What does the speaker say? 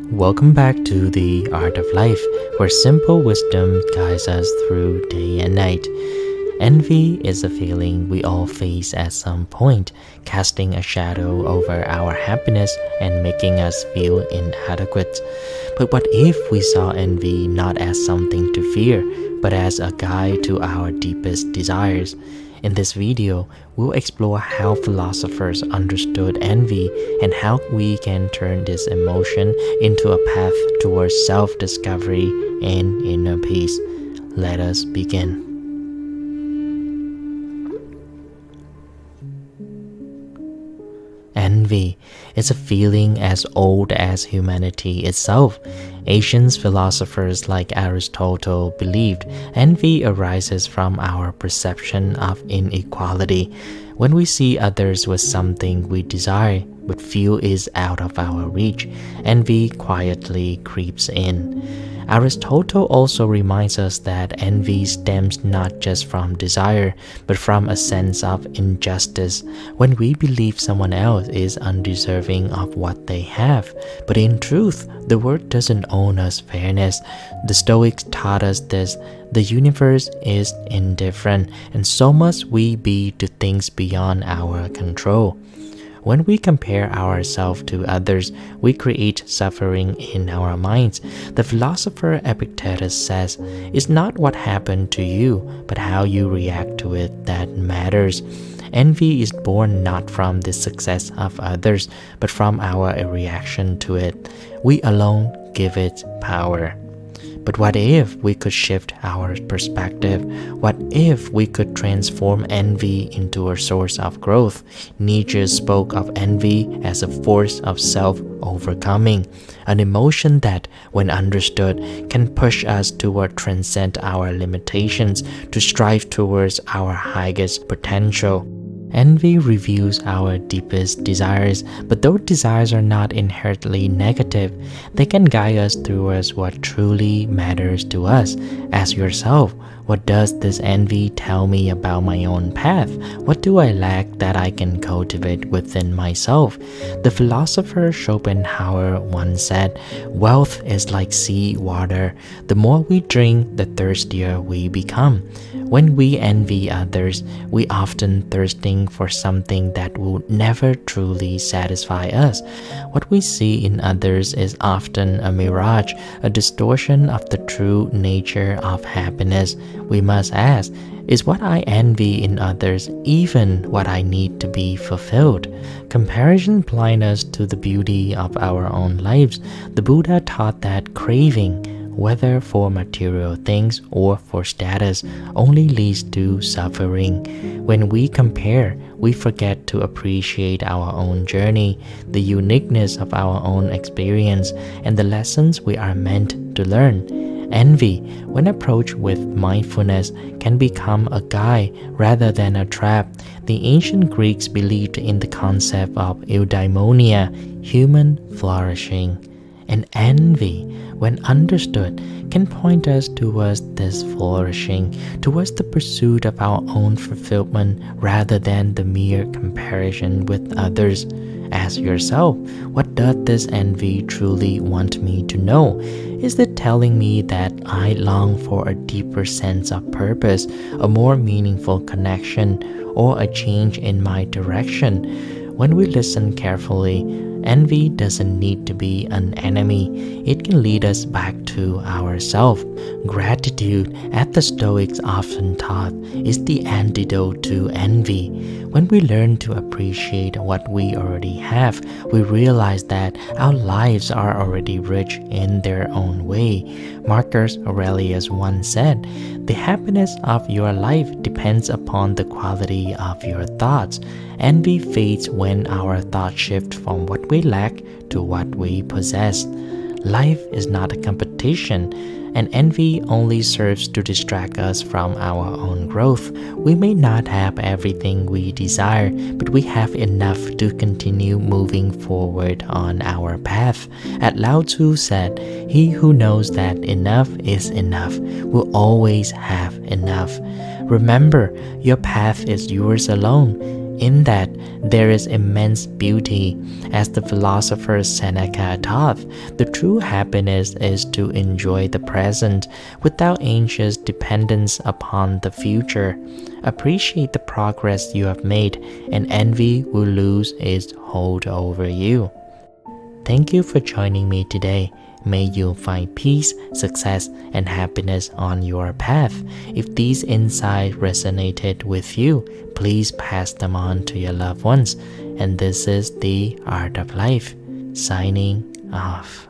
Welcome back to The Art of Life, where simple wisdom guides us through day and night. Envy is a feeling we all face at some point, casting a shadow over our happiness and making us feel inadequate. But what if we saw envy not as something to fear, but as a guide to our deepest desires? In this video, we'll explore how philosophers understood envy and how we can turn this emotion into a path towards self-discovery and inner peace. Let us begin. Envy is a feeling as old as humanity itself. Ancient philosophers like Aristotle believed envy arises from our perception of inequality. When we see others with something we desire but feel is out of our reach, envy quietly creeps in. Aristotle also reminds us that envy stems not just from desire, but from a sense of injustice, when we believe someone else is undeserving of what they have. But in truth, the world doesn't owe us fairness. The Stoics taught us this: the universe is indifferent, and so must we be to things beyond our control. When we compare ourselves to others, we create suffering in our minds. The philosopher Epictetus says, "It's not what happened to you, but how you react to it that matters." Envy is born not from the success of others, but from our reaction to it. We alone give it power. But what if we could shift our perspective? What if we could transform envy into a source of growth? Nietzsche spoke of envy as a force of self-overcoming, an emotion that, when understood, can push us toward transcend our limitations, to strive towards our highest potential. Envy reveals our deepest desires, but those desires are not inherently negative. They can guide us towards what truly matters to us. Ask yourself, what does this envy tell me about my own path? What do I lack that I can cultivate within myself? The philosopher Schopenhauer once said, "Wealth is like sea water. The more we drink, the thirstier we become." When we envy others, we often thirsting for something that will never truly satisfy us. What we see in others is often a mirage, a distortion of the true nature of happiness. We must ask, is what I envy in others even what I need to be fulfilled? Comparison blinds us to the beauty of our own lives. The Buddha taught that craving, whether for material things or for status, only leads to suffering. When we compare, we forget to appreciate our own journey, the uniqueness of our own experience, and the lessons we are meant to learn. Envy, when approached with mindfulness, can become a guide rather than a trap. The ancient Greeks believed in the concept of eudaimonia, human flourishing. And envy, when understood, can point us towards this flourishing, towards the pursuit of our own fulfillment rather than the mere comparison with others. Ask yourself, what does this envy truly want me to know? Is it telling me that I long for a deeper sense of purpose, a more meaningful connection, or a change in my direction? When we listen carefully, envy doesn't need to be an enemy. It can lead us back to ourselves. Gratitude, as the Stoics often taught, is the antidote to envy. When we learn to appreciate what we already have, we realize that our lives are already rich in their own way. Marcus Aurelius once said, "The happiness of your life depends upon the quality of your thoughts." Envy fades when our thoughts shift from what we lack to what we possess. Life is not a competition, and envy only serves to distract us from our own growth. We may not have everything we desire, but we have enough to continue moving forward on our path. As Lao Tzu said, "He who knows that enough is enough will always have enough." Remember, your path is yours alone. In that, there is immense beauty. As the philosopher Seneca taught, the true happiness is to enjoy the present without anxious dependence upon the future. Appreciate the progress you have made, and envy will lose its hold over you. Thank you for joining me today. May you find peace, success, and happiness on your path. If these insights resonated with you, please pass them on to your loved ones. And this is The Art of Life, signing off.